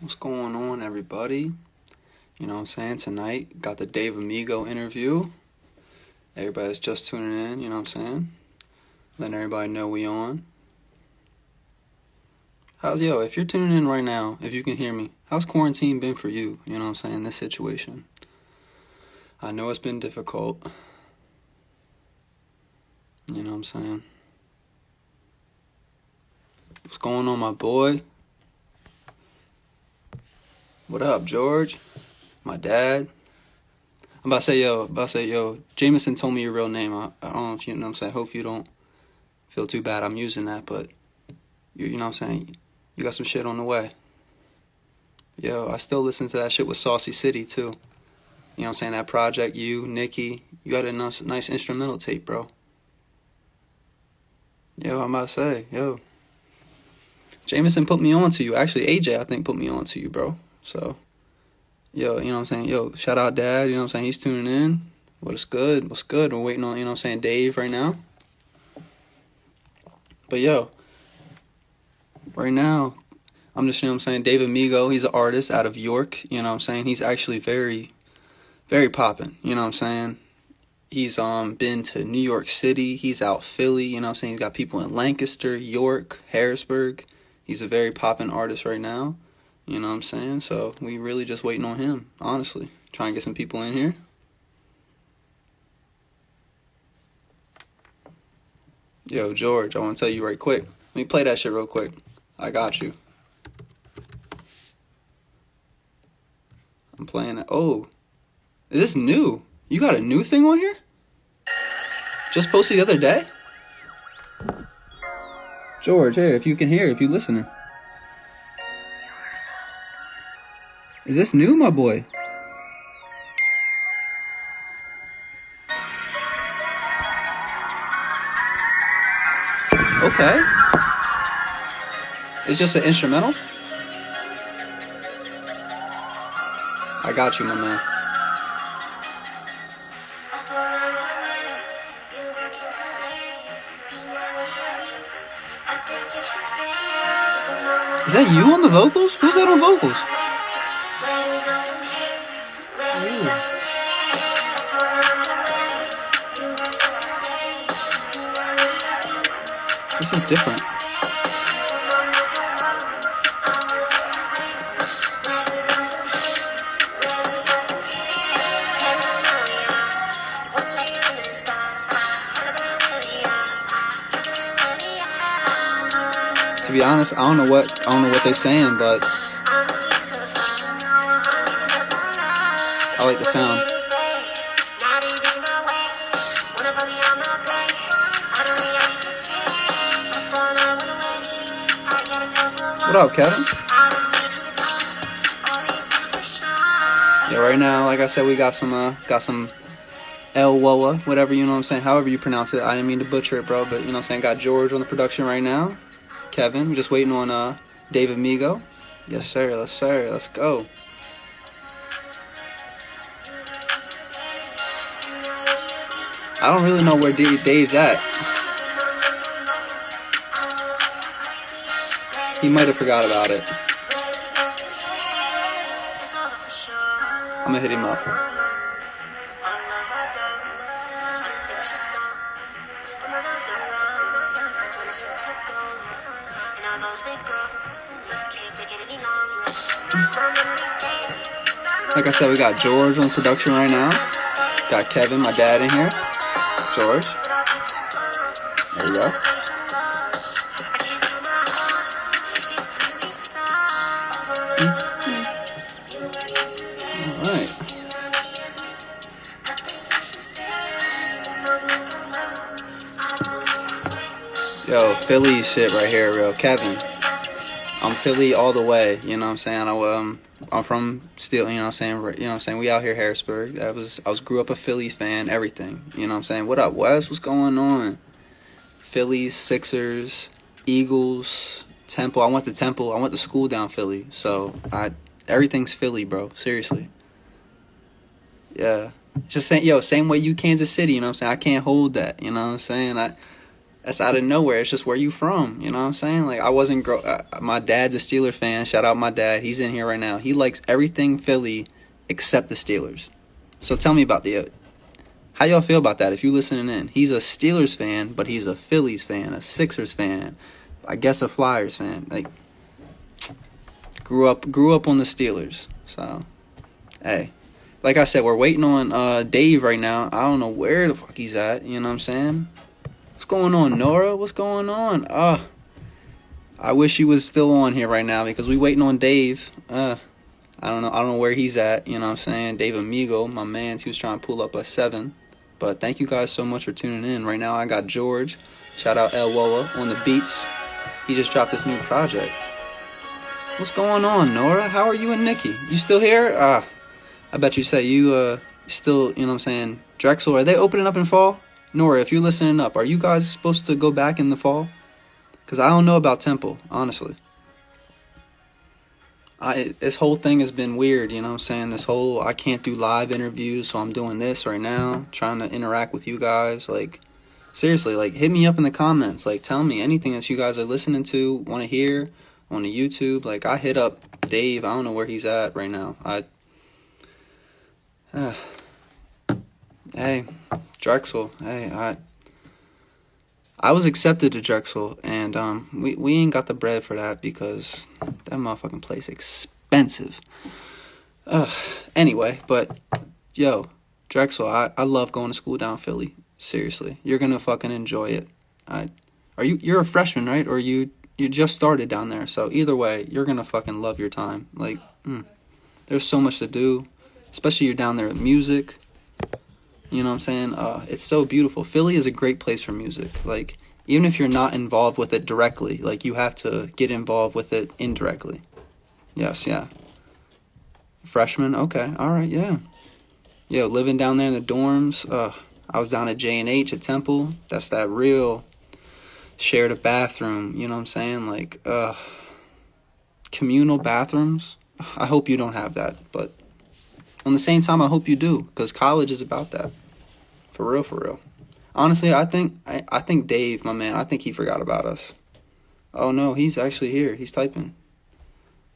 What's going on, everybody? You know what I'm saying? Tonight, got the Dave Amigo interview. Everybody's just tuning in, you know what I'm saying? Letting everybody know we on. If you're tuning in right now, if you can hear me, how's quarantine been for you? You know what I'm saying? This situation. I know it's been difficult. You know what I'm saying? What's going on, my boy? What up, George? My dad? I'm about to say, yo, Jameson told me your real name. I don't know if you know what I'm saying. Hope you don't feel too bad I'm using that, but you know what I'm saying? You got some shit on the way. Yo, I still listen to that shit with Saucy City, too. You know what I'm saying? That project, you, Nikki, you got a nice instrumental tape, bro. Yo, I'm about to say, Jameson put me on to you. Actually, AJ, I think, put me on to you, bro. So, yo, you know what I'm saying? Yo, shout out Dad, you know what I'm saying? He's tuning in. What's good? What's good? We're waiting on, you know what I'm saying, Dave right now. But, yo, right now, I'm just, you know what I'm saying, Dave Amigo, he's an artist out of York, you know what I'm saying? He's actually very, very poppin', you know what I'm saying? He's been to New York City, he's out Philly, you know what I'm saying? He's got people in Lancaster, York, Harrisburg. He's a very poppin' artist right now, you know what I'm saying? So we really just waiting on him, honestly. Trying to get some people in here. Yo, George, I want to tell you right quick. Let me play that shit real quick. I got you. I'm playing it. Oh, is this new? You got a new thing on here? Just posted the other day? George, hey, if you can hear, if you listening. Is this new, my boy? Okay. It's just an instrumental? I got you, my man. Is that you on the vocals? Who's that on vocals? Ooh. This is different. To be honest, I don't know what they're saying, but I like the sound. What up, Kevin? Yeah, right now, like I said, we got some El Woa, whatever, you know what I'm saying, however you pronounce it. I didn't mean to butcher it, bro, but you know what I'm saying, got George on the production right now. Kevin, we're just waiting on Dave Amigo. Yes, sir, let's go. I don't really know where Dave's at. He might have forgot about it. I'm gonna hit him up. Like I said, we got George on production right now. Got Kevin, my dad, in here. George. There you go. Alright. Yo, Philly shit right here, bro. Kevin. I'm Philly all the way, you know what I'm saying? I'm from still, you know what I'm saying? We out here Harrisburg. I grew up a Phillies fan, everything. You know what I'm saying? What up, Wes? What's going on? Phillies, Sixers, Eagles, Temple. I went to school down Philly. So everything's Philly, bro. Seriously. Yeah. Just saying, same way you Kansas City, you know what I'm saying? I can't hold that, you know what I'm saying? That's out of nowhere. It's just where you from. You know what I'm saying? Like I wasn't my dad's a Steeler fan. Shout out my dad. He's in here right now. He likes everything Philly except the Steelers. So tell me about the how y'all feel about that if you listening in. He's a Steelers fan, but he's a Phillies fan, a Sixers fan, I guess a Flyers fan. Like grew up on the Steelers. So hey, like I said, we're waiting on Dave right now. I don't know where the fuck he's at. You know what I'm saying? What's going on, Nora? What's going on? I wish he was still on here right now because we waiting on Dave. I don't know. I don't know where he's at. You know what I'm saying? Dave Amigo, my man, he was trying to pull up a 7. But thank you guys so much for tuning in. Right now, I got George. Shout out El Woa on the beats. He just dropped this new project. What's going on, Nora? How are you and Nikki? You still here? I bet you say you still, you know what I'm saying, Drexel, are they opening up in fall? Nora, if you're listening up, are you guys supposed to go back in the fall? Because I don't know about Temple, honestly. This whole thing has been weird, you know what I'm saying? This whole, I can't do live interviews, so I'm doing this right now, trying to interact with you guys. Like, seriously, like, hit me up in the comments. Like, tell me anything that you guys are listening to, want to hear on the YouTube. Like, I hit up Dave. I don't know where he's at right now. Hey, Drexel. Hey, I was accepted to Drexel, and we ain't got the bread for that because that motherfucking place expensive. Anyway, but yo, Drexel, I love going to school down Philly. Seriously, you're gonna fucking enjoy it. You're a freshman, right? Or you just started down there? So either way, you're gonna fucking love your time. Like, there's so much to do, especially you're down there with music. You know what I'm saying? It's so beautiful. Philly is a great place for music. Like, even if you're not involved with it directly, like, you have to get involved with it indirectly. Yes, yeah. Freshman? Okay, all right, yeah. Yo, living down there in the dorms. I was down at J&H at Temple. That's that real shared a bathroom. You know what I'm saying? Like, communal bathrooms. I hope you don't have that, but on the same time, I hope you do, because college is about that. For real, for real. Honestly, I think Dave, my man, I think he forgot about us. Oh no, he's actually here. He's typing.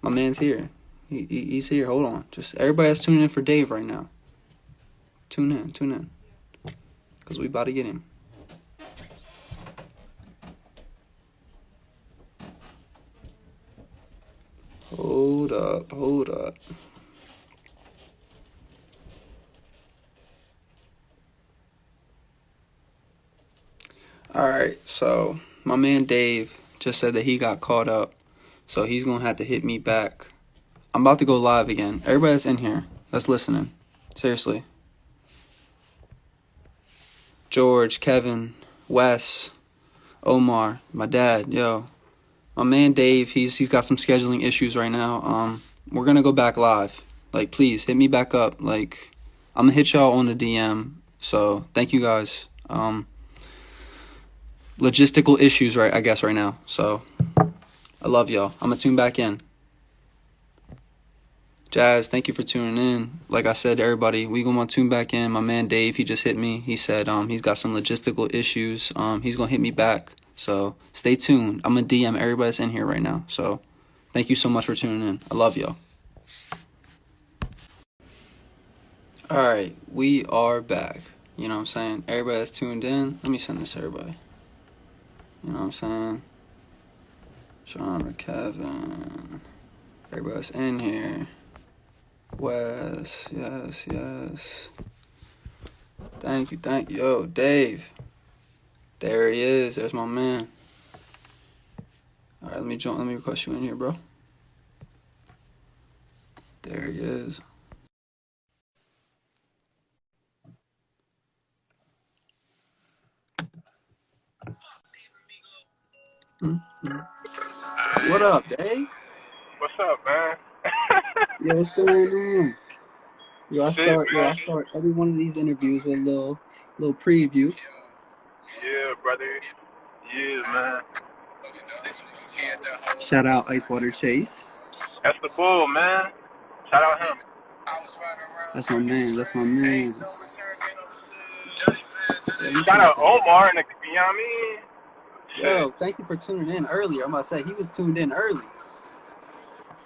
My man's here. He's here. Hold on. Just everybody that's tuning in for Dave right now. Tune in. Because we about to get him. Hold up. Alright, so my man Dave just said that he got caught up. So he's going to have to hit me back. I'm about to go live again. Everybody that's in here, that's listening. Seriously. George, Kevin, Wes, Omar, my dad, yo. My man Dave, he's got some scheduling issues right now. We're going to go back live. Like, please, hit me back up. Like, I'm going to hit y'all on the DM. So, thank you guys. Logistical issues, right? I guess right now. So, I love y'all. I'm gonna tune back in. Jazz, thank you for tuning in. Like I said to everybody, we gonna tune back in. My man Dave, he just hit me. He said he's got some logistical issues. He's gonna hit me back. So stay tuned. I'm gonna DM everybody that's in here right now. So thank you so much for tuning in. I love y'all. All right, we are back. You know what I'm saying? Everybody that's tuned in. Let me send this to everybody. You know what I'm saying? Sean or Kevin. Everybody's in here. Wes, yes. Thank you. Yo, Dave. There he is. There's my man. Alright, let me request you in here, bro. There he is. What up, Dave? What's up, man? Yo, what's going on? Yo, I Shit, man. start every one of these interviews with a little preview. Yeah, brother. Yeah, man. Shout out Icewater Chase. That's the bull, man. Shout out him. That's my man. Yeah, Shout out Omar and the, you know what I mean? Yo, thank you for tuning in earlier. I'm about to say he was tuned in early.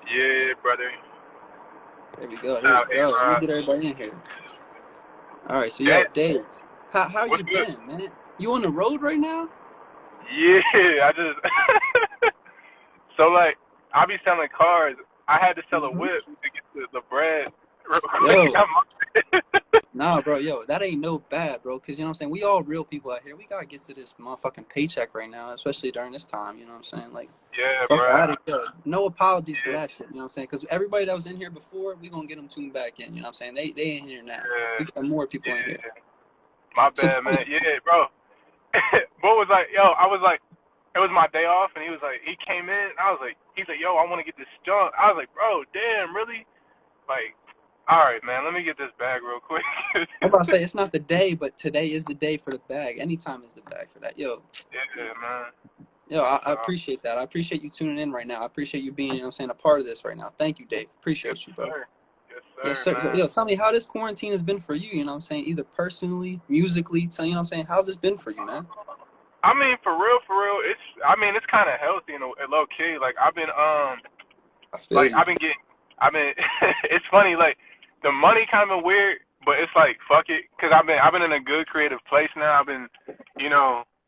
Yeah, brother. There we go. Shout There we out go. Let me A-Rod. get everybody in here. All right. So Damn, yo, Dave, how what's you good? been, man? You on the road right now? Yeah, I just so like I be selling cars. I had to sell a Mm-hmm. whip to get the bread real quick. Yo, nah, bro. Yo, that ain't no bad, bro. Cause you know what I'm saying. We all real people out here. We gotta get to this motherfucking paycheck right now, especially during this time. You know what I'm saying? Like, Yeah, fuck bro. out of here. No apologies for Yeah, that shit. You know what I'm saying? Cause everybody that was in here before, we gonna get them tuned back in. You know what I'm saying? They in here now. yeah, We got more people in here. yeah. My So bad, tell me. man. Yeah, bro. Bo was like, yo, I was like, it was my day off, and he was like, he came in, and I was like, he's like, yo, I want to get this junk. I was like, bro, damn, really? Like, all right, man, let me get this bag real quick. I'm about to say it's not the day, but today is the day for the bag. Anytime is the bag for that. Yeah, man. I So, appreciate that. I appreciate you tuning in right now. I appreciate you being, you know what I'm saying, a part of this right now. Thank you, Dave. yes, Appreciate you, bro. sir. Yes, Yes, sir, sir. man. Tell me how this quarantine has been for you, you know what I'm saying? Either personally, musically, tell you know what I'm saying? How's this been for you, man? I mean, for real, it's kind of healthy and low key. Like, I feel you. I've been getting, it's funny, like, the money kind of weird, but it's like, fuck it, because I've been in a good creative place now. I've been,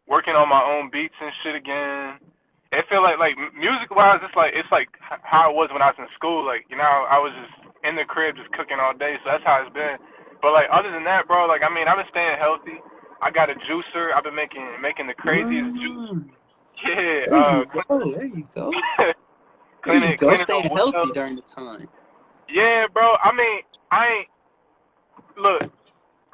working on my own beats and shit again. It feel like music wise, it's like how it was when I was in school. Like, I was just in the crib just cooking all day, so that's how it's been. But like other than that, bro, like I mean, I've been staying healthy. I got a juicer. I've been making the craziest juice. Mm, Yeah, there you go. There you go. There you go. cleaning Staying up healthy well. during the time. Yeah, bro. I mean, I ain't look.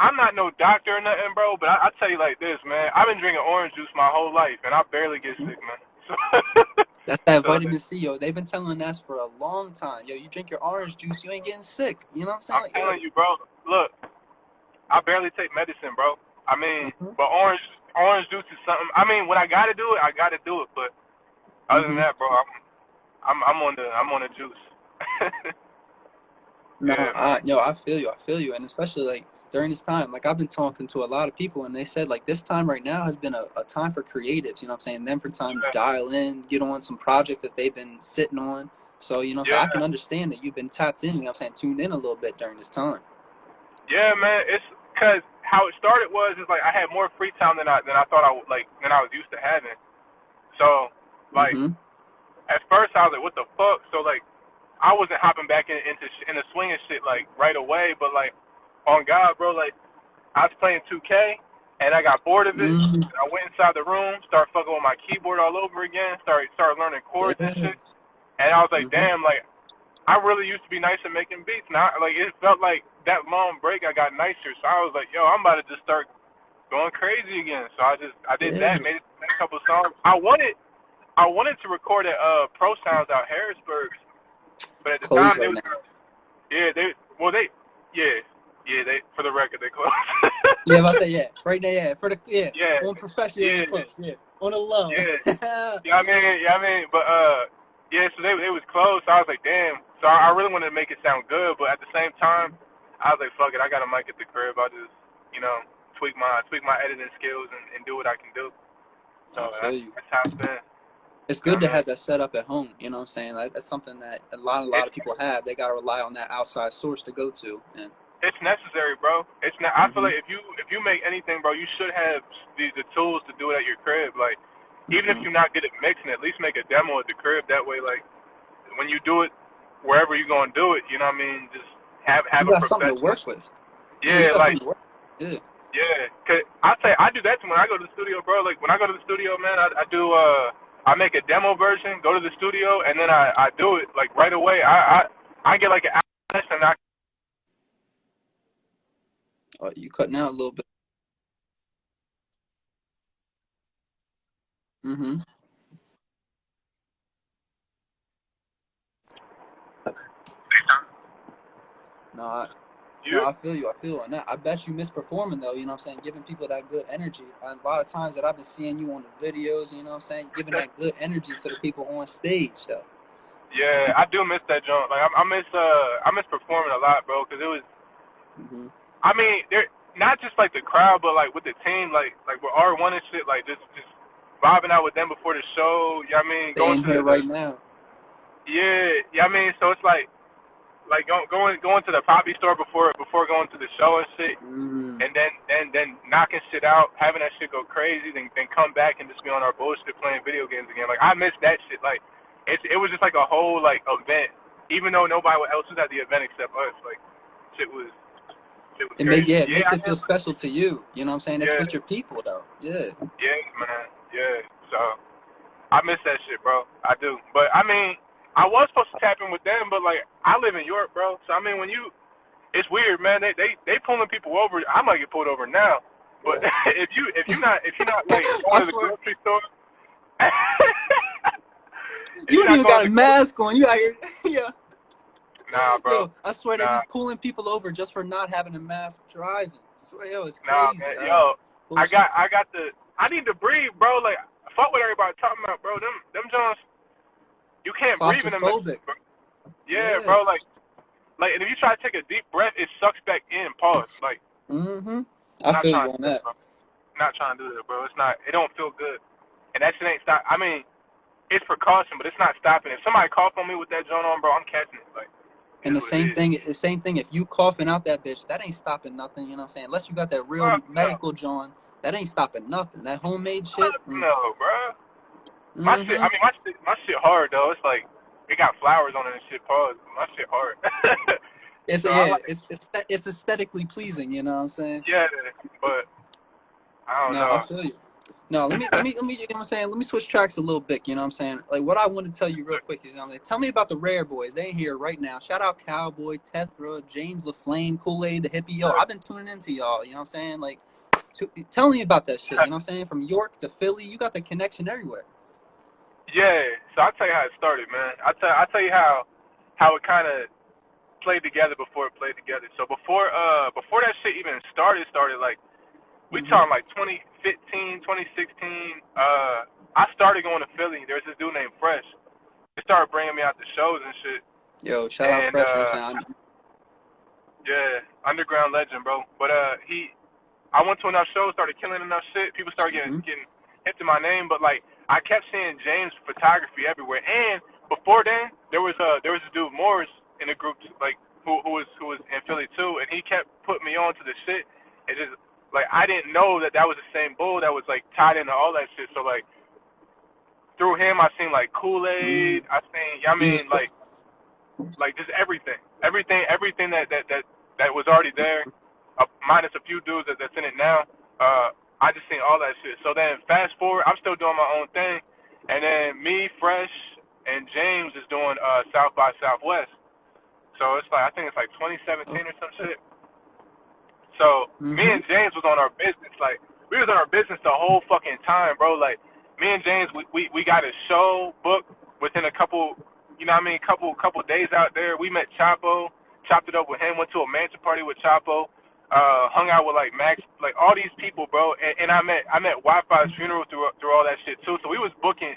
I'm not no doctor or nothing, bro. But I tell you like this, man. I've been drinking orange juice my whole life, and I barely get Mhm. sick, man. So, That's that so vitamin C, yo. They've been telling us for a long time. Yo, you drink your orange juice, you ain't getting sick. You know what I'm saying? I'm Like, yo. telling you, bro. Look, I barely take medicine, bro. I mean, Mm-hmm. but orange juice is something. I mean, when I gotta do it, I gotta do it. But other than Mm-hmm. that, bro, I'm on the juice. No, Yeah, man. I feel you. I feel you. And especially like during this time, like I've been talking to a lot of people and they said like this time right now has been a time for creatives, you know what I'm saying? Them for time to Yeah, dial in, get on some project that they've been sitting on. So, so I yeah, can understand that you've been tapped in, you know what I'm saying, tuned in a little bit during this time. yeah, man. It's because how it started was is like I had more free time than I thought I would like than I was used to having. So like Mm-hmm. at first I was like, what the fuck? So like I wasn't hopping back in the swing and shit like right away, but like on God, bro, like I was playing 2K and I got bored of it. Mm-hmm. I went inside the room, started fucking with my keyboard all over again, started learning chords and Yeah. shit. And I was like, Mm-hmm. damn, like I really used to be nice at making beats. Now, like it felt like that long break, I got nicer. So I was like, yo, I'm about to just start going crazy again. So I did Yeah. that, made a couple songs. I wanted to record at Pro Sounds out Harrisburg, but at the Closed time they right was now. yeah yeah they for the record they closed. Yeah, if I say yeah. Right now, yeah. For the yeah on professional yeah and close. Yeah. On the low. yeah yeah I mean but yeah so they was closed. So I was like damn. So I really wanted to make it sound good, but at the same time I was like fuck it, I got a mic at the crib. I'll just tweak my editing skills and do what I can do. I So feel you. that's how it's been. It's You know good to what I mean? have that set up at home. You know what I'm saying? Like, that's something that a lot It's of people have. They got to rely on that outside source to go to. And it's necessary, bro. It's not. I feel hmm like if you make anything, bro, you should have the tools to do it at your crib. Like, even if hmm you're not good at mixing, at least make a demo at the crib. That way, like, when you do it, wherever you're gonna do it, you know what I mean? Just have you a got something to professional. work with. Yeah, you Yeah, got like something to work with. Yeah. yeah. Cause I do that too when I go to the studio, bro. Like when I go to the studio, man, I do I make a demo version, go to the studio, and then I do it like right away. I get like an hour and I You cutting out a little bit. hmm No, no, you I feel you. I feel and that, I bet you miss performing though. You know what I'm saying? Giving people that good energy. A lot of times that I've been seeing you on the videos. You know what I'm saying? Giving that good energy to the people on stage though. Yeah, I do miss that jump. Like I miss performing a lot, bro. Cause it was, hmm I mean, they're not just like the crowd, but like with the team, like with R1 and shit. Like just vibing out with them before the show. You know what I mean? They Going in to here the right now. yeah, you know what I mean? So it's like going to the poppy store before going to the show and shit. Mm. And then knocking shit out, having that shit go crazy, then come back and just be on our bullshit playing video games again. Like I miss that shit. Like it was just like a whole like event, even though nobody else was at the event except us. Like shit was crazy. It Yeah, makes I it feel mean, special to you. You know what I'm saying? It's yeah, with your people though. Yeah. yeah, man, yeah. So I miss that shit, bro. I do. But I mean, I was supposed to tap in with them, but like I live in Europe, bro. So I mean, when you it's weird, man. They pulling people over. I might get pulled over now. But if you're not like I going to the swear, grocery store, if you you're ain't not even going got to a the grocery, mask on. You out here, yeah. nah, bro, Yo, I swear they be nah, pulling people over just for not having a mask driving. I swear, yo, it's nah, crazy. man. Yo, Bullshit. I need to breathe, bro. Like fuck what everybody talking about, bro. Them Jones, you can't breathe in them, Claustrophobic. bro. Yeah, Yeah. bro. Like, and if you try to take a deep breath, it sucks back in. Pause. Like, Mm-hmm. I I'm not feel trying you to on do that, that. bro. I'm not trying to do that, bro. It's not. It don't feel good, and that shit ain't stop. I mean, it's precaution, but it's not stopping. If somebody cough on me with that joint on, bro, I'm catching it. Like, it And is the what it same is. thing, if you coughing out that bitch, that ain't stopping nothing, you know what I'm saying? Unless you got that real Fuck no. medical John, that ain't stopping nothing. That homemade shit. Fuck no, bro. My shit. Mm-hmm. I mean, my shit hard though. It's like it got flowers on it and shit. Pause. My shit hard. It's So I yeah, like, it's aesthetically pleasing, you know what I'm saying? yeah, but I don't No, know. I feel you. No, let me, you know what I'm saying? Let me switch tracks a little bit, you know what I'm saying? Like, what I want to tell you real quick is, you know what I'm saying? Tell me about the Rare Boys. They ain't here right now. Shout out Cowboy, Tethra, James LaFlame, Kool-Aid, the Hippie. Yo, I've been tuning into y'all, you know what I'm saying? Like, tell me about that shit, you know what I'm saying? From York to Philly, you got the connection everywhere. Yeah. So I'll tell you how it started, man. I'll tell you how it kind of played together before it played together. So before that shit even started like we Mm-hmm. talking like 2015, 2016. I started going to Philly. There's this dude named Fresh. They started bringing me out to shows and shit. Yo, shout out And Fresh, you know what I'm saying? yeah, underground legend, bro. But I went to enough shows, started killing enough shit. People started Mm-hmm. getting into my name, but like I kept seeing James photography everywhere. And before then, there was this dude Morris in the group, like who was in Philly too, and he kept putting me on to the shit. It just like I didn't know that was the same bull that was like tied into all that shit. So like through him, I seen like Mm-hmm. Kool-Aid. I seen, I He was, mean, like just everything that was already there, minus a few dudes that's in it now. I just seen all that shit. So then fast forward, I'm still doing my own thing, and then me, Fresh, and James is doing South by Southwest. So it's like I think it's like 2017 oh, or some shit. So me mm-hmm. and James was on our business. Like we was on our business the whole fucking time, bro. Like me and James, we got a show booked within a couple, you know what I mean, couple days out there. We met Chapo, chopped it up with him, went to a mansion party with Chapo, hung out with like Max, like all these people, bro. And I met Wi-Fi's funeral through all that shit too. So we was busting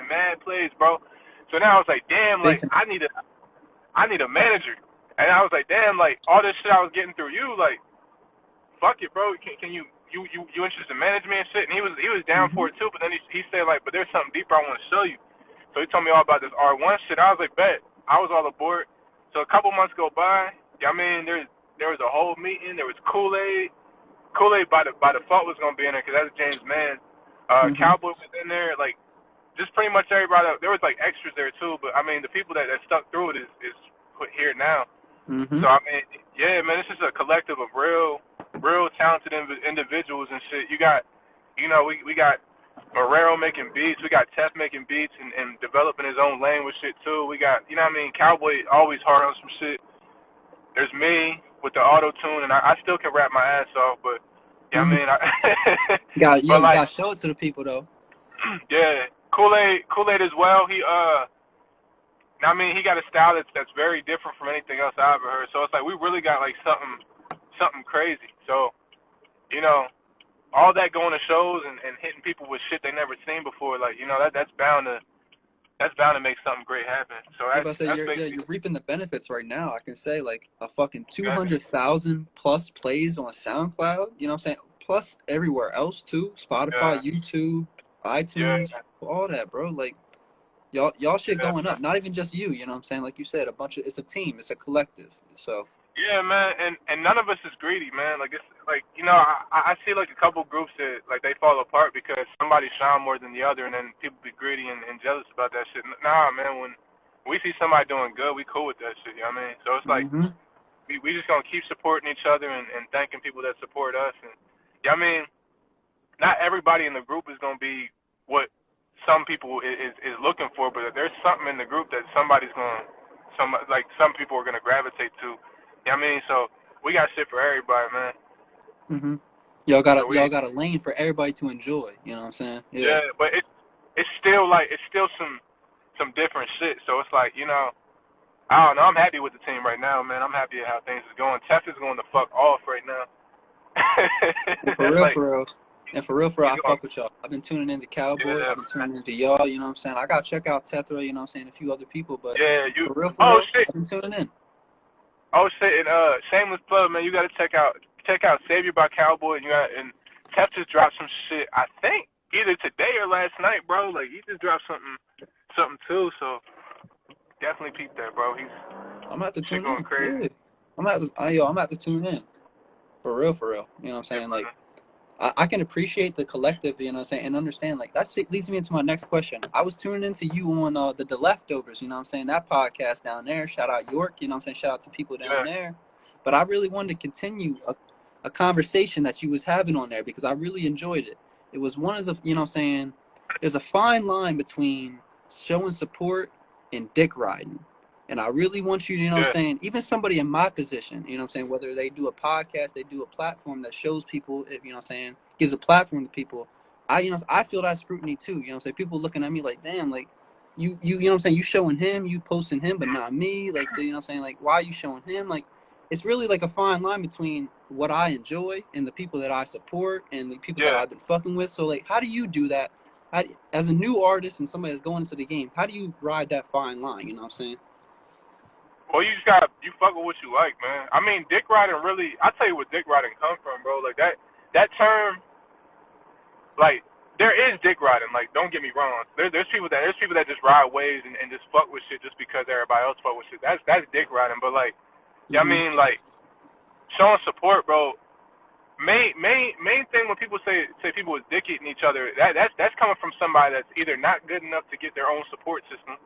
mad plays, bro. So now I was like, damn, Big like time. I need a manager. And I was like, damn, like all this shit I was getting through you, like fuck it, bro. Can you interested in management and shit? And he was down Mm-hmm. for it too. But then he said like, but there's something deeper I want to show you. So he told me all about this R1 shit. I was like, bet. I was all aboard. So a couple months go by. Yeah, I mean, there was a whole meeting. There was Kool-Aid. Kool-Aid by default was gonna be in there because that's James' man. Mm-hmm. Cowboy was in there. Like just pretty much everybody. There was like extras there too. But I mean, the people that stuck through it is put here now. Mm-hmm. So I mean, yeah, man, it's just a collective of real talented individuals and shit. You got, we got Marrero making beats. We got Tef making beats and developing his own lane with shit too. We got, you know what I mean, Cowboy always hard on some shit. There's me with the auto tune, and I still can rap my ass off, but yeah, I Mm-hmm. mean, You but like, gotta show it to the people though. yeah, Kool-Aid as well. I mean, he got a style that's very different from anything else I ever heard. So it's like we really got like something crazy. So you know, all that going to shows and hitting people with shit they never seen before, like that's bound to make something great happen. So If that's I say that's basically you're reaping the benefits right now, I can say like a fucking good. 200,000 plus plays on SoundCloud. You know what I'm saying? Plus everywhere else too, Yeah, Spotify, YouTube, Yeah, iTunes, all that, bro. Like y'all shit yeah, going up. Not even just you. You know what I'm saying? Like you said, it's a team. It's a collective. So. yeah, man. And none of us is greedy, man. Like it's like I see like a couple groups that like they fall apart because somebody shine more than the other, and then people be greedy and jealous about that shit. Nah, man. When we see somebody doing good, we cool with that shit. You know what I mean? So it's like Mm-hmm. we just gonna keep supporting each other and thanking people that support us. And yeah, I mean, not everybody in the group is gonna be what some people is looking for, but there's something in the group that some people are gonna gravitate to. You know what I mean? So we got shit for everybody, man. Mm-hmm. Y'all got a So lane for everybody to enjoy. You know what I'm saying? Yeah. yeah, but it's still some different shit. So it's like, I don't know. I'm happy with the team right now, man. I'm happy at how things is going. Tess is going the fuck off right now. And for real, Like for real. And for real, he's I going. fuck with y'all. I've been tuning into Cowboy. Yeah, I've been tuning into y'all. You know what I'm saying? I got to check out Tethra, you know what I'm saying? A few other people. But yeah. for Oh real, shit. I've been tuning in. Oh shit. And shameless plug, man. You gotta check out Savior by Cowboy. And Tess just dropped some shit. I think either today or last night, bro. Like he just dropped something too. So definitely peep that, bro. He's I'm going to have to shit tune going in. crazy. Yeah. I'm going to have to tune in. For real, for real. You know what I'm Yeah, saying? Like, man. I can appreciate the collective, you know what I'm saying, and understand. Like, that shit leads me into my next question. I was tuning into you on the Leftovers, you know what I'm saying, that podcast down there. Shout out York, you know what I'm saying, shout out to people down Yeah, there. But I really wanted to continue a conversation that you was having on there because I really enjoyed it. It was one of the, you know what I'm saying, there's a fine line between showing support and dick riding. And I really want you to, you know what I'm yeah, saying, even somebody in my position, you know what I'm saying, whether they do a podcast, they do a platform that shows people, you know what I'm saying, gives a platform to people. I feel that scrutiny too, you know what I'm saying? People looking at me like, damn, like you know what I'm saying, you showing him, you posting him, but not me. Like, you know what I'm saying? Like, why are you showing him? Like, it's really like a fine line between what I enjoy and the people that I support and the people that yeah. I've been fucking with. So like, how do you do that? As a new artist and somebody that's going into the game, how do you ride that fine line? You know what I'm saying? Well, you fuck with what you like, man. I mean, dick riding really. I tell you where dick riding come from, bro. Like that term, like there is dick riding. Like don't get me wrong. There's people that just ride waves and just fuck with shit just because everybody else fuck with shit. That's dick riding. But like, yeah, I Mm-hmm. mean, like showing support, bro. Main thing when people say people is dick eating each other, that's coming from somebody that's either not good enough to get their own support system,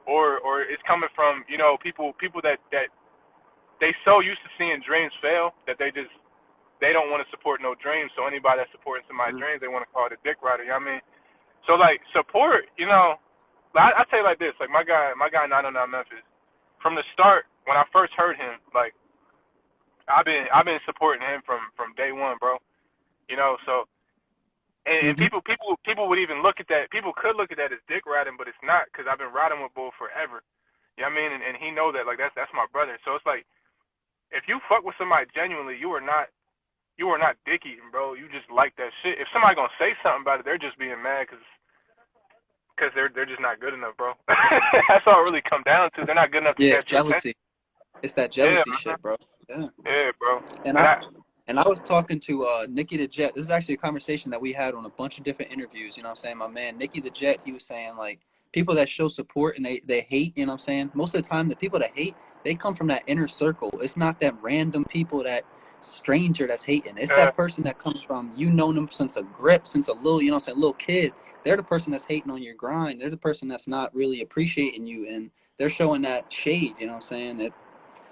or it's coming from people that they so used to seeing dreams fail that they don't want to support no dreams. So anybody that's supporting somebody's Mm-hmm. dreams, they want to call it a dick rider. You know what I mean? So like support, I tell you like this, like my guy 909 Memphis. From the start, when I first heard him, like I've been supporting him from day one, bro. So and Mm-hmm. people would even look at that. People could look at that as dick riding, but it's not because I've been riding with Bull forever. You know what I mean? And he know that, like that's my brother. So it's like if you fuck with somebody genuinely, you are not dick eating, bro. You just like that shit. If somebody gonna say something about it, they're just being mad because they're just not good enough, bro. That's all it really come down to. They're not good enough to Yeah, catch your attention. jealousy. It's that Yeah, jealousy man. shit, bro. Yeah. Yeah, bro. And And I I and I was talking to Nikki the Jet. This is actually a conversation that we had on a bunch of different interviews. You know what I'm saying? My man Nikki the Jet, he was saying like people that show support and they hate. You know what I'm saying? Most of the time, the people that hate they come from that inner circle. It's not that random people, that stranger that's hating. It's uh, that person that comes from you know them since a grip, since a little, you know what I'm saying, little kid. They're the person that's hating on your grind. They're the person that's not really appreciating you, and they're showing that shade. You know what I'm saying?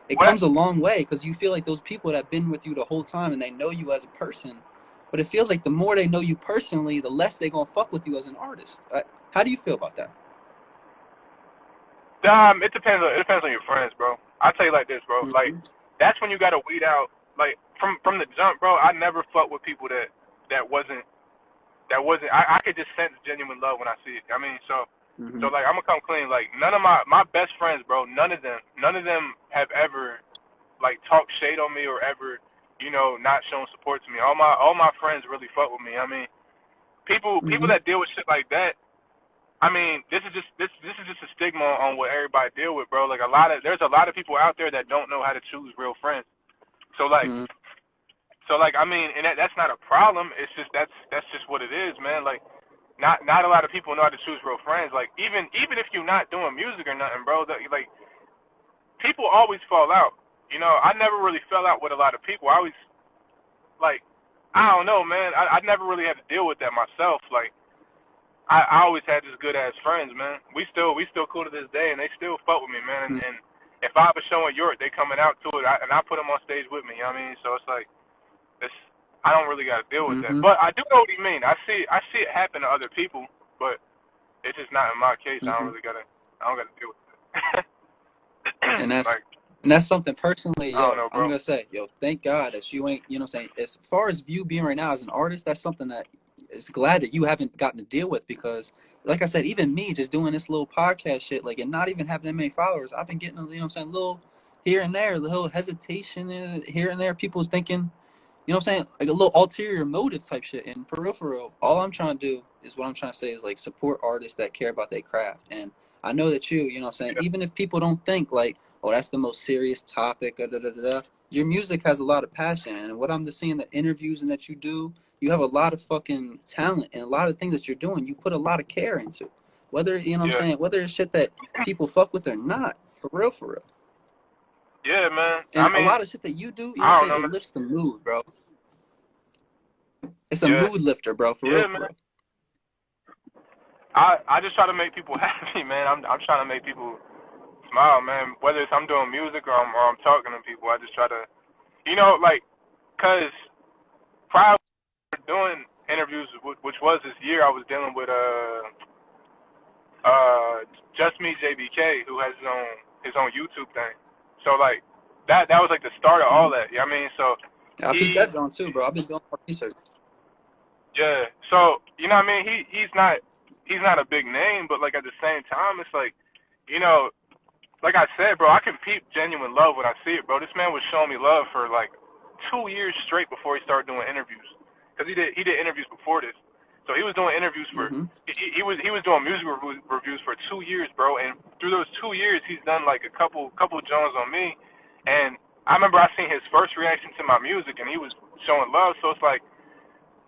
It what comes a long way because you feel like those people that have been with you the whole time and they know you as a person. But it feels like the more they know you personally, the less they gonna fuck with you as an artist. How do you feel about that? it depends. It depends on your friends, bro. I tell you like this, bro. Like Mm-hmm. that's when you gotta weed out. Like from the jump, bro. I never fuck with people that wasn't I could just sense genuine love when I see it. I mean, so Mm-hmm. like I'm gonna come clean. Like none of my best friends, bro. None of them have ever like talked shade on me or ever not shown support to me. All my friends really fuck with me. I mean, people Mm-hmm. that deal with shit like that. I mean, this is just a stigma on what everybody deal with, bro. Like there's a lot of people out there that don't know how to choose real friends. So like Mm-hmm. I mean, and that's not a problem. It's just that's just what it is, man. Like not a lot of people know how to choose real friends. Like even if you're not doing music or nothing, bro, like people always fall out. You know, I never really fell out with a lot of people. I always like I don't know, man. I never really had to deal with that myself. Like I always had just good ass friends, man. We still cool to this day, and they still fuck with me, man. And if I have a show in York, they coming out to it, and I put them on stage with me. You know what I mean? So it's like it's I don't really got to deal with that, Mm-hmm. but I do know what you mean. I see it happen to other people, but it's just not in my case. Mm-hmm. I don't gotta deal with it. And that's Like and that's something personally, I don't yo, know, I'm bro. gonna say, yo, thank God that you ain't, you know what I'm saying, as far as you being right now as an artist, that's something that is glad that you haven't gotten to deal with because like I said, even me just doing this little podcast shit, like and not even having that many followers, I've been getting you know what I'm saying, little here and there, little hesitation here and there, people's thinking, you know what I'm saying? Like a little ulterior motive type shit. And for real, all I'm trying to do is what I'm trying to say is like support artists that care about their craft. And I know that you know what I'm saying? Yeah, Even if people don't think like, oh, that's the most serious topic, your music has a lot of passion. And what I'm just seeing the interviews and that you do, you have a lot of fucking talent and a lot of things that you're doing, you put a lot of care into. Whether, you know what I'm yeah, saying, whether it's shit that people fuck with or not. For real, for real. yeah, man. I And a mean, lot of shit that you do, you know what I'm I don't saying, know, it man. lifts the mood, bro. It's a Yeah, mood lifter, bro. For real, yeah, for man. real. I just try to make people happy, man. I'm trying to make people smile, man. Whether it's I'm doing music or I'm talking to people, I just try to, like, cause prior to doing interviews, which was this year, I was dealing with Just Me JBK, who has his own YouTube thing. So like that was like the start of Mm-hmm. all that. You know what I mean? So I peeped he that on too, bro. I've been doing more research. yeah. So you know what I mean? He's not a big name, but like at the same time, it's like, you know, like I said, bro, I can peep genuine love when I see it, bro. This man was showing me love for like 2 years straight before he started doing interviews, because he did interviews before this. So he was doing interviews for Mm-hmm. he was doing music reviews for 2 years, bro. And through those 2 years, he's done like a couple Jones on me, and I remember I seen his first reaction to my music, and he was showing love. So it's like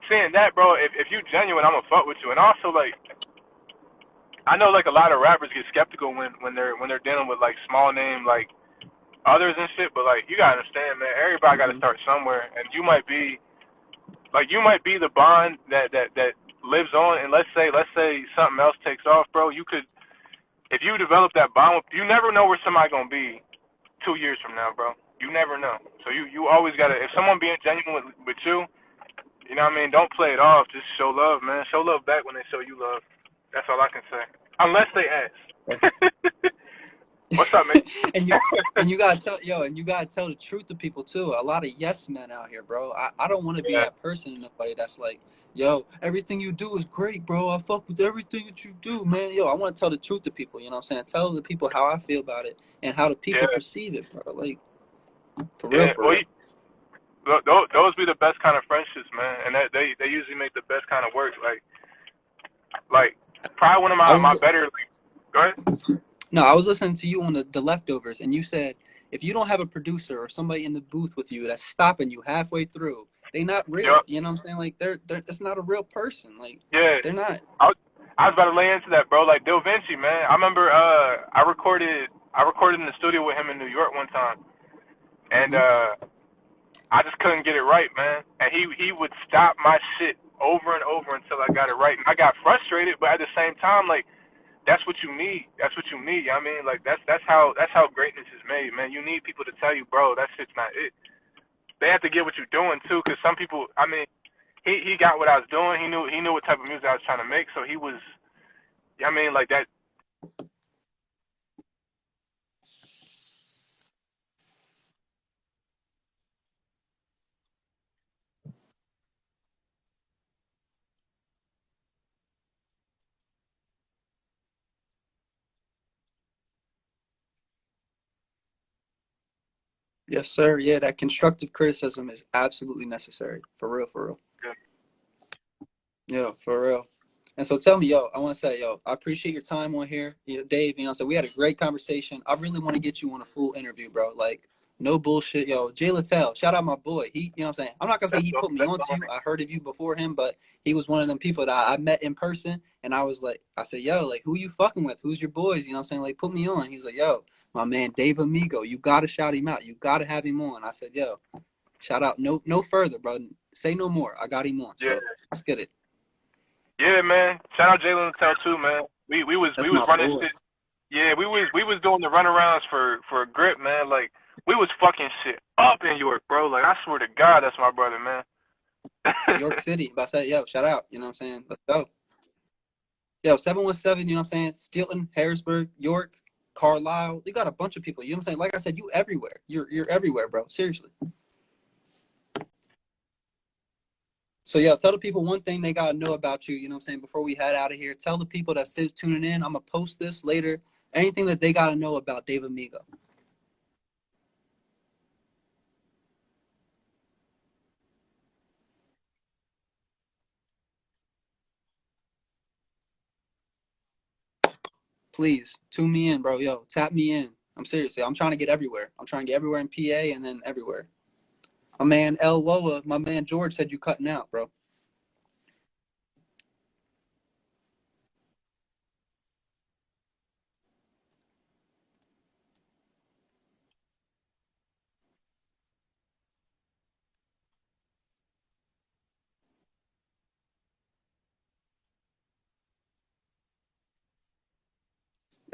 seeing that, bro. If you genuine, I'm gonna fuck with you. And also like I know like a lot of rappers get skeptical when they're dealing with like small name like others and shit, but like you gotta understand, man, everybody gotta Mm-hmm. start somewhere, and you might be the bond that lives on, and let's say something else takes off, bro. You could, if you develop that bond, you never know where somebody gonna be 2 years from now, bro. You never know. So you always gotta, if someone being genuine with you, you know what I mean, don't play it off. Just show love, man. Show love back when they show you love. That's all I can say. Unless they ask. What's up, man? and you and you gotta tell and you gotta tell the truth to people too. A lot of yes men out here, bro. I don't want to be Yeah, that person in nobody that's like, yo, everything you do is great, bro. I fuck with everything that you do, man. Yo, I want to tell the truth to people. You know what I'm saying? Tell the people how I feel about it and how the people yeah, perceive it, bro. Like for real, yeah. for Well, real. those be the best kind of friendships, man, and that they usually make the best kind of work. Like probably one of I my was better. Like, go ahead. No, I was listening to you on the leftovers, and you said if you don't have a producer or somebody in the booth with you that's stopping you halfway through, they not real. Yep. You know what I'm saying? Like they're it's not a real person. Like Yeah. they're not. I was about to lay into that, bro. Like Da Vinci, man. I remember I recorded in the studio with him in New York one time, and Mm-hmm. I just couldn't get it right, man. And he would stop my shit over and over until I got it right, and I got frustrated. But at the same time, like that's what you need. That's what you need. You know what I mean, like that's how greatness is made, man. You need people to tell you, bro, that shit's not it. They have to get what you're doing too, because some people. I mean, he got what I was doing. He knew what type of music I was trying to make, so he was. I mean, like that. Yes, sir. Yeah, that constructive criticism is absolutely necessary. For real, for real. Yeah, for real. And so tell me, yo, I want to say, yo, I appreciate your time on here, Dave. You know, so we had a great conversation. I really want to get you on a full interview, bro. Like No bullshit, yo. Jay Littell, shout out my boy. He, you know what I'm saying? I'm not gonna say he put me that's onto you. funny. I heard of you before him, but he was one of them people that I met in person, and I was like, I said, yo, like, who you fucking with? Who's your boys? You know what I'm saying? Like, put me on. He was like, yo, my man Dave Amigo. You gotta shout him out. You gotta have him on. I said, yo, shout out. No further, bro. Say no more. I got him on. Yeah, So let's get it. yeah, man. Shout out Jalen Tell too, man. We That's was my running boy. shit. Yeah, we was doing the runarounds for a grip, man. Like we was fucking shit up in York, bro. Like I swear to God, that's my brother, man. York City. But I said, yo, shout out. You know what I'm saying? Let's go. Yo, 717, you know what I'm saying? Stilton, Harrisburg, York, Carlisle. You got a bunch of people. You know what I'm saying? Like I said, you everywhere. You're everywhere, bro. Seriously. So yo, tell the people one thing they gotta know about you, you know what I'm saying, before we head out of here. Tell the people that sit tuning in. I'm gonna post this later. Anything that they gotta know about Dave Amigo. Please tune me in, bro. Yo, tap me in. I'm seriously. I'm trying to get everywhere. I'm trying to get everywhere in PA and then everywhere. My man El Woa, my man George said you cutting out, bro.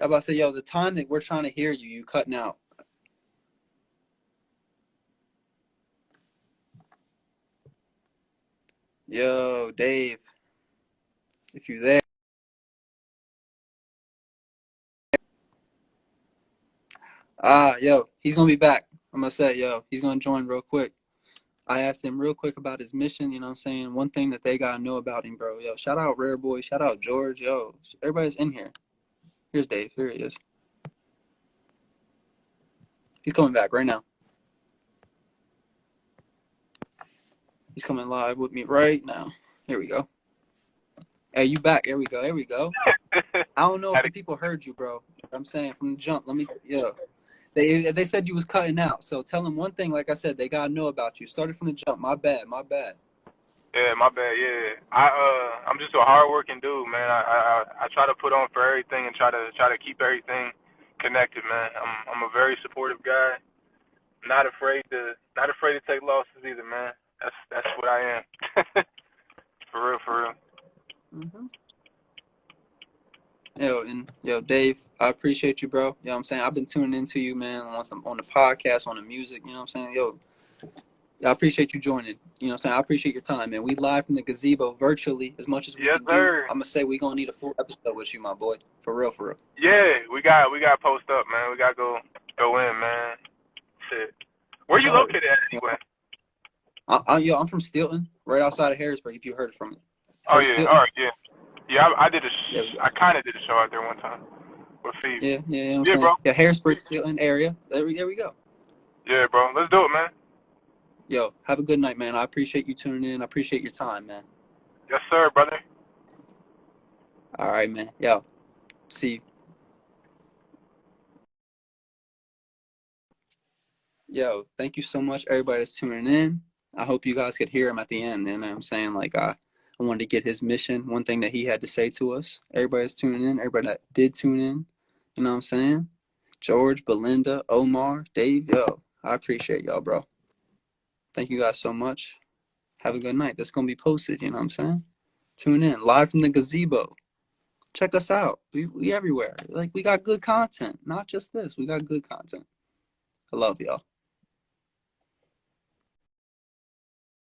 I about to say, yo, the time that we're trying to hear you, you cutting out. Yo, Dave, if you there. Yo, he's gonna be back. I'm gonna say, yo, he's gonna join real quick. I asked him real quick about his mission, you know what I'm saying? One thing that they gotta know about him, bro. Yo, shout out Rare Boy, shout out George, yo. Everybody's in here. Here's Dave. Here he is. He's coming back right now. He's coming live with me right now. Here we go. Hey, you back. Here we go. Here we go. I don't know if Had to, the people heard you, bro. I'm saying from the jump. Let me, yo. They said you was cutting out. So tell them one thing, like I said, they gotta know about you. Started from the jump. My bad. My bad. yeah, my bad. Yeah, I'm just a hardworking dude, man. I try to put on for everything and try to keep everything connected, man. I'm a very supportive guy. Not afraid to take losses either, man. That's what I am. For real, for real. Mm-hmm. Yo, Dave, I appreciate you, bro. You know what I'm saying? I've been tuning into you, man, on the podcast, on the music, you know what I'm saying? Yo, I appreciate you joining. You know what I'm saying? I appreciate your time, man. We live from the Gazebo virtually as much as we Yes, can do. sir. I'm gonna say we gonna need a full episode with you, my boy. For real, for real. Yeah, we got post up, man. We got to go in, man. Shit. Where you Oh, located at yeah. anyway? I'm from Stilton, right outside of Harrisburg. If you heard from it, Oh heard of yeah. All Stilton? right. Yeah. Yeah. I did a. Yeah, we I go. kind of did a show out there one time with Phoebe. Yeah. You know what I'm Yeah, saying? bro. Yeah, Harrisburg, Stilton area. There we go. Yeah, bro. Let's do it, man. Yo, have a good night, man. I appreciate you tuning in. I appreciate your time, man. Yes, sir, brother. All right, man. Yo, see you. Yo, thank you so much, everybody that's tuning in. I hope you guys could hear him at the end. You know what I'm saying? Like, I wanted to get his mission, one thing that he had to say to us. Everybody that's tuning in, everybody that did tune in, you know what I'm saying? George, Belinda, Omar, Dave, yo, I appreciate y'all, bro. Thank you guys so much. Have a good night. That's going to be posted, you know what I'm saying? Tune in, live from the Gazebo. Check us out. We everywhere. Like, we got good content, not just this. We got good content. I love y'all.